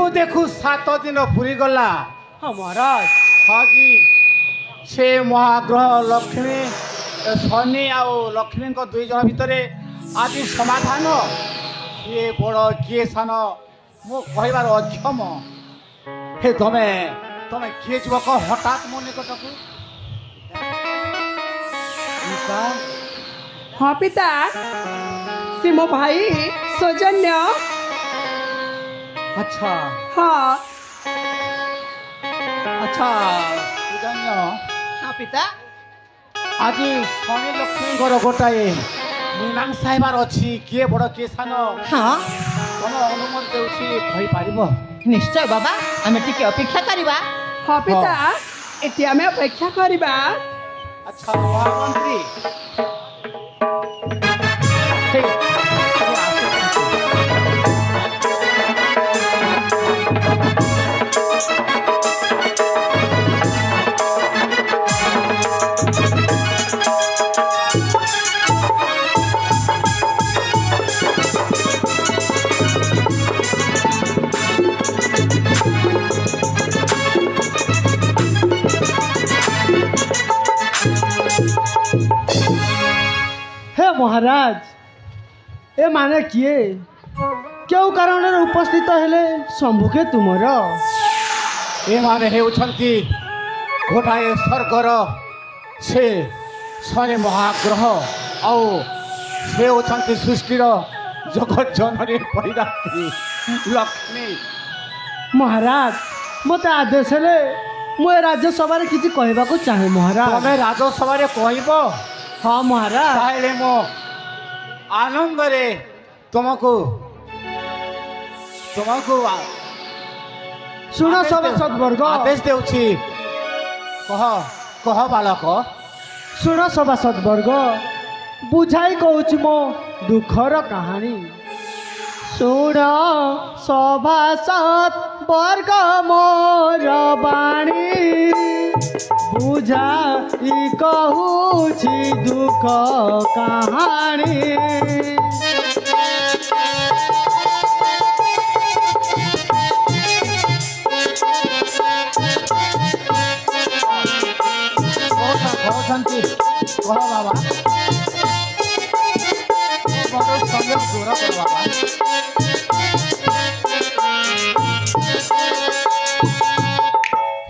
देखु 7 दिन पूरी गला। हाँ महाराज। हाँ जी से महाग्रह लक्ष्मी शनि आउ लक्ष्मी को 2 जन भितर आज समाधान किए बड़ किए सान मो कहबार अक्षम हे तमे तमे किए जुवक हठात मो निकटक हाँ पिता से मो भाई सौजन्य। अच्छा हाँ अच्छा सुजन्य हाँ पिता आज शनि लक्ष्मी गोटाए मीमांस साहबार अच्छी किए बड़ किए सान हाँ तुम अनुमति देउछि कहि पारिबो। निश्चय बाबा आमे टिके अपेक्षा करिबा। हाँ पिता एटी आमे अपेक्षा करिबा। अच्छा महामंत्री ठीक हे महाराज ए माने किए क्यों कारण उपस्थित हेले शंभुके तुमर ए माने हेउछंती गोटाए स्वर्गर से शनि महाग्रह आउ से होछंती सृष्टिर जगत जननी परिदात्री लक्ष्मी। महाराज मत आदेश हेले मु राज्यसभा किसी कहवाक चाहे महाराज। तमे राजसभा कहब हाँ महाराज। ताहले मो आनंद रे तुमको तुमको शुण आदेश सभा दे- सद्वर्ग आदेश देउछि कह कह बालक शुण सभा सद्वर्ग बुझाई कहूँ मो दुखर कहानी शुण सभा सद्वर्ग मोर बाणी बुझाई कहूँ दुख कहानी। कहछंती कह बाबा बहुत संयोग दूर कर बाबा।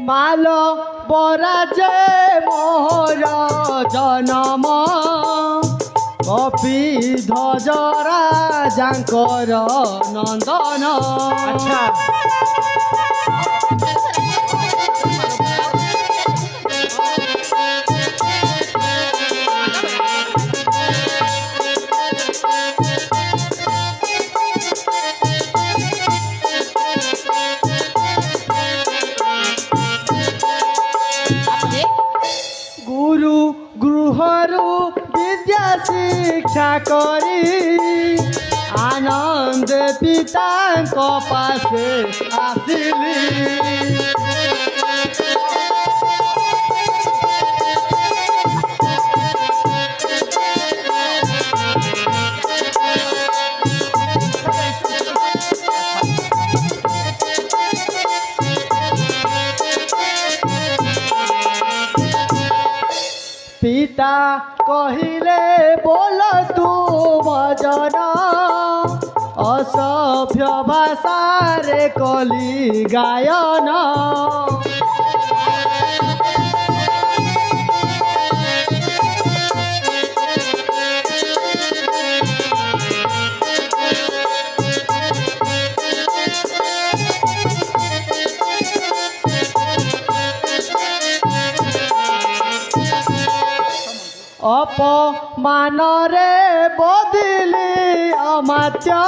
माल बराजे मोहर जनम कपि ध्वजरा जाकर नंदन। अच्छा गुरु गृहरु विद्या शिक्षा करी आनंद पिता पासे आसिली। पिता कहिले बोल तू भजन असभ्य भाषारे कली गायन। अपमानरे बदिली अमात्य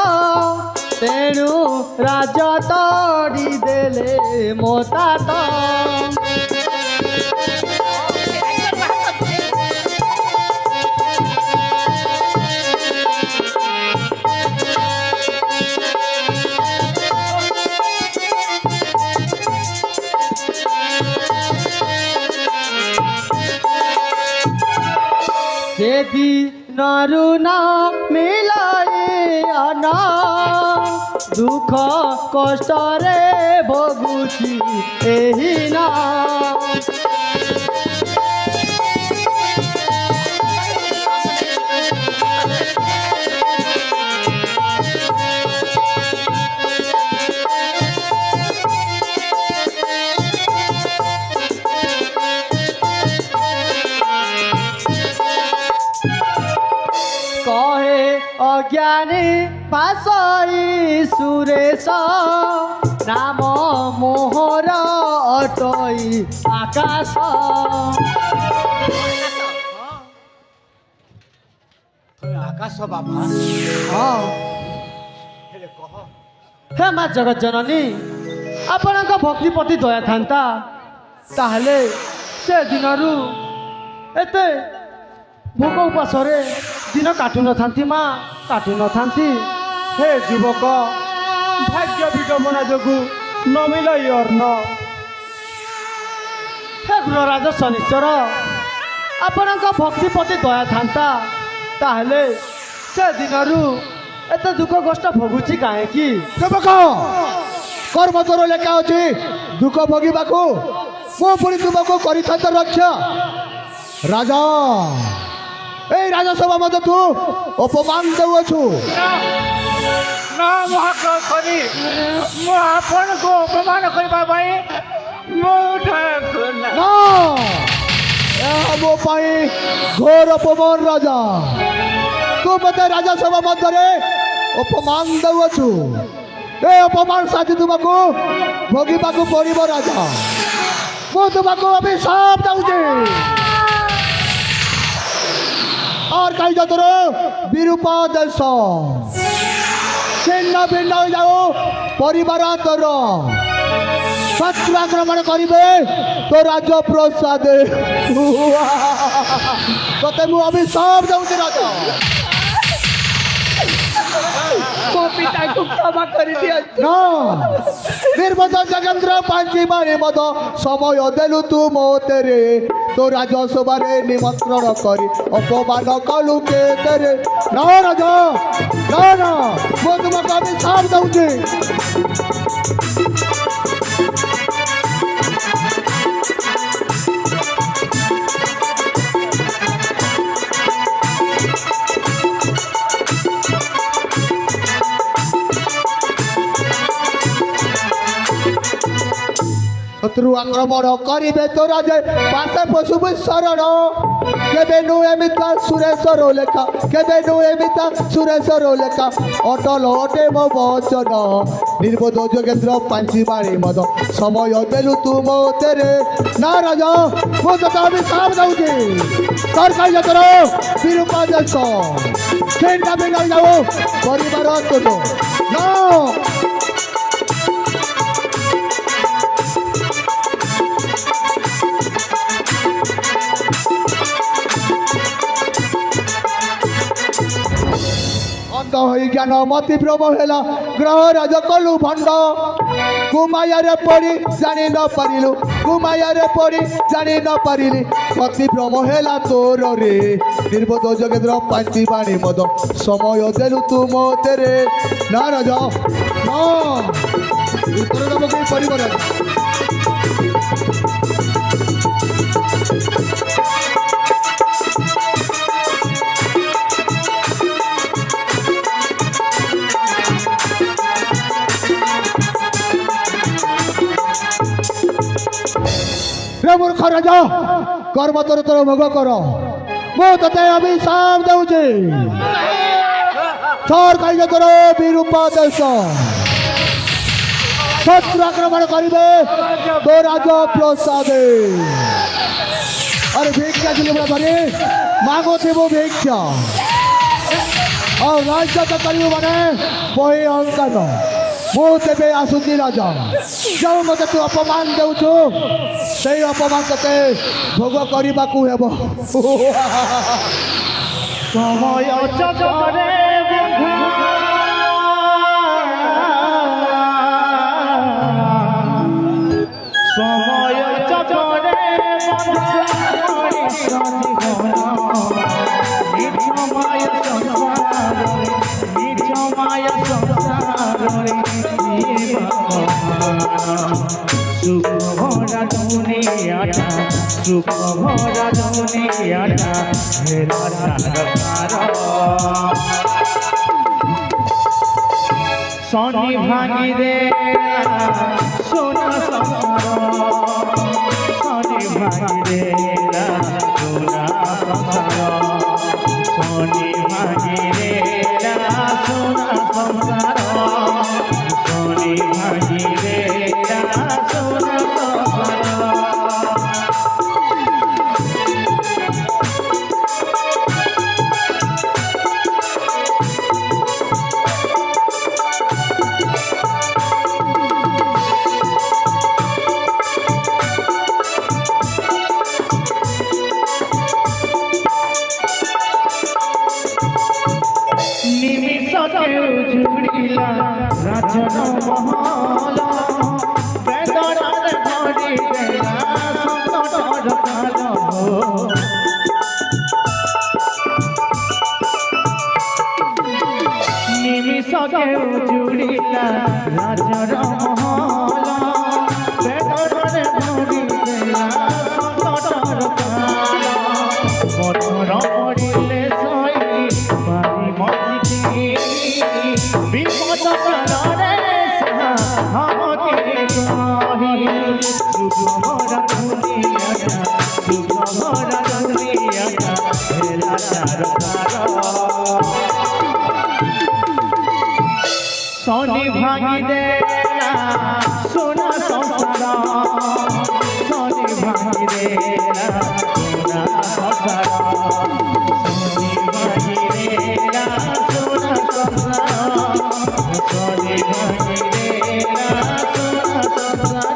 तेणु राज तड़ी देले मोतात। सेदी नरुना मिलाई अना दुख कष्ट रे ଭୋଗୁଛି ଏହି ନା কহে অজ্ঞানী পাশই সুরেশ নাম মোহর অটই আকাশ তুমি আকাশ বাবা ହଁ ହେଲେ କହ ହେ ମା ଜଗତ ଜନନୀ ଆପଣଙ୍କ ଭକ୍ତି ପ୍ରତି ଦୟା ଥାନ୍ତା ତାହେଲେ ସେ ଦିନରୁ ଏତେ ଭୋକ ଉପାସରେ ଦିନ କାଟୁ ନଥାନ୍ତି ମା କାଟୁ ନଥାନ୍ତି ହେ ଯୁବକ ଭାଗ୍ୟ ବିଡ଼ମ୍ବନା ଯୋଗୁଁ ନମିଳ ଅର୍ଣ୍ଣ ହେ ଗୃହରାଜ ଶନିଶ୍ଚର ଆପଣଙ୍କ ଭକ୍ତି ପ୍ରତି ଦୟା ଥାନ୍ତା ତାହେଲେ ସେ ଦିନରୁ ଏତେ ଦୁଃଖ କଷ୍ଟ ଭୋଗୁଛି କାହିଁକି ସେବକ କର୍ମ ତୋର ଲେଖା ଅଛି ଦୁଃଖ ଭୋଗିବାକୁ ମୁଁ ପୁଣି ତୁମକୁ କରିଥାନ୍ତ ରକ୍ଷା ରାଜା এই রাজসভা মধ্যে তু অপমান দেউଛୁ ନା ମହାପ୍ରଭୁ କରି ମୁଁ ଆପଣଙ୍କୁ ଅପମାନ କରିବା ପାଇଁ ମୁଁ ଠାକୁର ନା না ଏହା ମୋ ପାଇଁ ଘୋର ଅପମାନ ରାଜା ତୁ ମୋତେ ରାଜସଭା ମଧ୍ୟରେ ଅପମାନ ଦେଉଛୁ ଏ ଅପମାନ ସାଥି ତୁମକୁ ଭୋଗିବାକୁ ପଡ଼ିବ ରାଜା ମୁଁ ତୁମକୁ ଅଭିଶାପ ଦେଉଛି और कहीं जो तोर विरूपा देश छिन्न भिन्न हो जाओ परिवार तोर शत्रु आक्रमण करेंगे तो राज प्रसाद ते मु अभिशाप दूसरी राजा ମୋ ପିତାକୁ କ୍ଷମା କରିଦିଅନ୍ତୁ ना निर्मद जगेंद्र पांची मारे मद समय देलु तू मोतेरे तो राजसभा निमंत्रण करी अपमान कलु के तेरे ना राजा ना ना मो तुमको अभिशाप दूची शत्रु आक्रमण करिबे तो राजे पासे पशु शरण केबे नु एमिता सुरेश्वर लेखा केबे नु एमिता सुरेश्वर लेखा अटल अटे मो वचन निर्बोध जोगेंद्र पांची बाड़ी मद समय देलु तू मोतेरे ना राजा मो तता अभिशाप दउची तोर काई जतरो विरूपा देश केंटा बिन जाओ परिवार तो ना ज्ञान मति प्रभ है ग्रह राज कलु भंड कुमाया पड़ी जानी न पारिलु कुमाया पड़ी जानी न पारिली मति भ्रम है तोर रे निर्बोध जोगेंद्र पांची बाणी मद समय देलु तू मोतेरे ना राजा ना उत्तर देव कहीं परिवार मूर्ख राजा कर्म तोर तोर भोग कर मु ते अभिशाप दूची थर कही तोर विरूपा देश शत्रु आक्रमण करेंगे तो राज प्रसाद अरे भिक्षा दिले बड़े मांगो थे वो भिक्षा और राज्य तो करियो माने वही अहंकार मु तेबे आसुची राजा जो मत तू अपमान देउछु से अपमान ते भोग करने को हेब समय चक्रे समय चक्रे সুখ ভরা দুনিয়াটা সুখ ভরা দুনিয়াটা হেরা তারকার শনি ভাঙি রে সোনা সংসার শনি ভাঙি রে সোনা সংসার শনি ভাঙি রে সোনা সংসার শনি ভাঙি রে সোনা সংসার উজুড়িলা রাজন মহল বেদনার ঘড়ি দেলা সংকটর কাল নিমিষকে উজুড়িলা রাজন মহল বেদনার ঘড়ি দেলা সংকটর কাল কঠোর পড়িলে সই পারি মতি বিপদ কারণে আমাকে কহি সুখ ভরা দুনিয়াটা সুখ ভরা দুনিয়াটা হেলা তারকার শনি ভাঙি দেলা সোনা সংসার শনি ভাঙি দেলা সোনা সংসার শনি ভাঙি দেলা সোনা সংসার শনি ভাঙি দেলা সোনা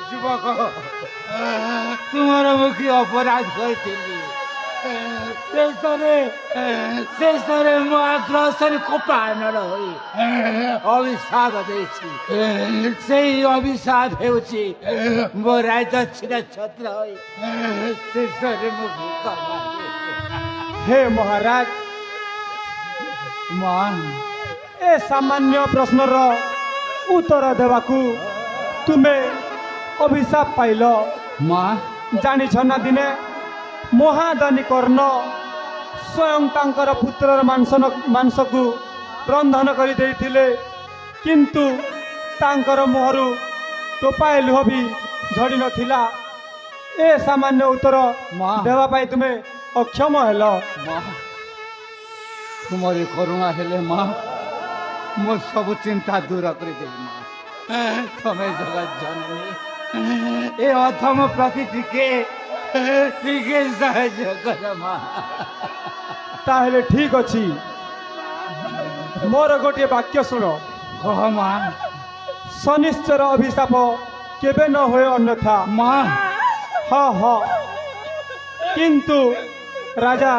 যুবক তোমার মুখে অপরাধ করেছিলি ଶେଷରେ ମୁଁ ଆଗ୍ରହରେ କୋପାନର ହୋଇ ଅଭିଶାପ ଦେଇଛି ସେଇ ଅଭିଶାପ ହେଉଛି ମୋ ରାଜ ଛିଡ଼ା ଛତ୍ର ହୋଇ ଶେଷରେ ମୁଁ ଭୋକ ହେ ମହାରାଜ ଏ ସାମାନ୍ୟ ପ୍ରଶ୍ନର ଉତ୍ତର ଦେବାକୁ ତୁମେ ଅଭିଶାପ ପାଇଲ ଜାଣିଛ ନା ଦିନେ ମହାଦାନୀ କର୍ଣ୍ଣ ସ୍ୱୟଂ ତାଙ୍କର ପୁତ୍ରର ମାଂସକୁ ରନ୍ଧନ କରି ଦେଇଥିଲେ କିନ୍ତୁ ତାଙ୍କର ମୁହଁରୁ ଟୋପାଏ ଲୁହ ବି ଝଡ଼ି ନଥିଲା ଏ ସାମାନ୍ୟ ଉତ୍ତର ଦେବା ପାଇଁ ତୁମେ ଅକ୍ଷମ ହେଲ ତୁମରି କରୁଣା ହେଲେ ମା ମୋ ସବୁ ଚିନ୍ତା ଦୂର କରିଦେବି ମା ତମେ ଜଗତ ଜନନୀ ଏ ଅଧମ ପ୍ରତି ଟିକେ ସାହାଯ୍ୟ କର ମା ତାହେଲେ ଠିକ ଅଛି ମୋର ଗୋଟିଏ ବାକ୍ୟ ଶୁଣ କହ ମା ଶନିଶ୍ଚର ଅଭିଶାପ କେବେ ନ ହୁଏ ଅନ୍ୟଥା ମା ହଁ କିନ୍ତୁ ରାଜା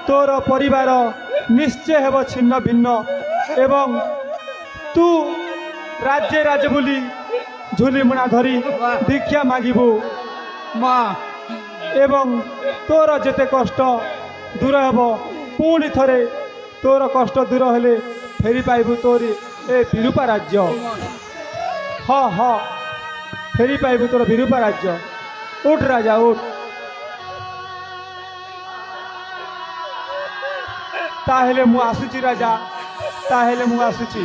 ତୋର ପରିବାର ନିଶ୍ଚୟ ହେବ ଛିନ୍ନ ଭିନ୍ନ ଏବଂ ତୁ ରାଜ୍ୟ ବୁଲି ଝୁଲିମୁଣା ଧରି ଭିକ୍ଷା ମାଗିବୁ ମା ଏବଂ ତୋର ଯେତେ କଷ୍ଟ ଦୂର ହେବ ପୁଣି ଥରେ ତୋର କଷ୍ଟ ଦୂର ହେଲେ ଫେରି ପାଇବୁ ତୋରି ଏ ବିରୂପା ରାଜ୍ୟ ହଁ ଫେରି ପାଇବୁ ତୋର ବିରୂପା ରାଜ୍ୟ ଉଠ ରାଜା ଉଠ ତାହେଲେ ମୁଁ ଆସୁଛି ରାଜା ତାହେଲେ ମୁଁ ଆସୁଛି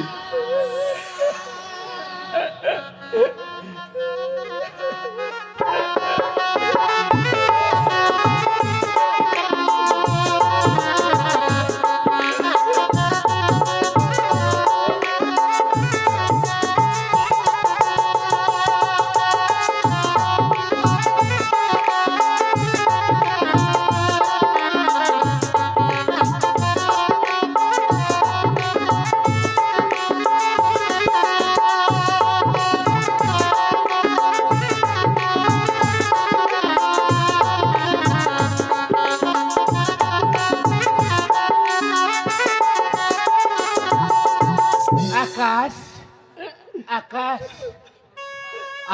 ଆକାଶ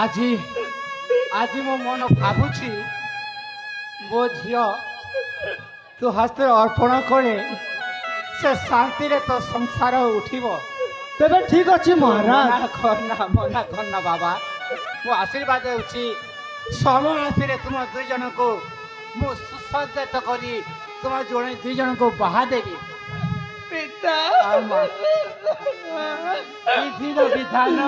ଆଜି ଆଜି ମୋ ମନ ଭାବୁଛି ମୋ ଝିଅ ତୁ ହସ୍ତରେ ଅର୍ପଣ କରେ ସେ ଶାନ୍ତିରେ ତୋ ସଂସାର ଉଠିବ। ତେବେ ଠିକ ଅଛି ମହାରାଜ। ମନା କରନା ବାବା, ମୁଁ ଆଶୀର୍ବାଦ ଦେଉଛି ସମୟ ଆସିଲେ ତୁମ ଦୁଇ ଜଣଙ୍କୁ ମୁଁ ସୁସଜ୍ଜିତ କରି ତୁମ ଜଣେ ଦୁଇ ଜଣଙ୍କୁ ବାହା ଦେବି। ପିତା ବିଧିର ବିଧାନ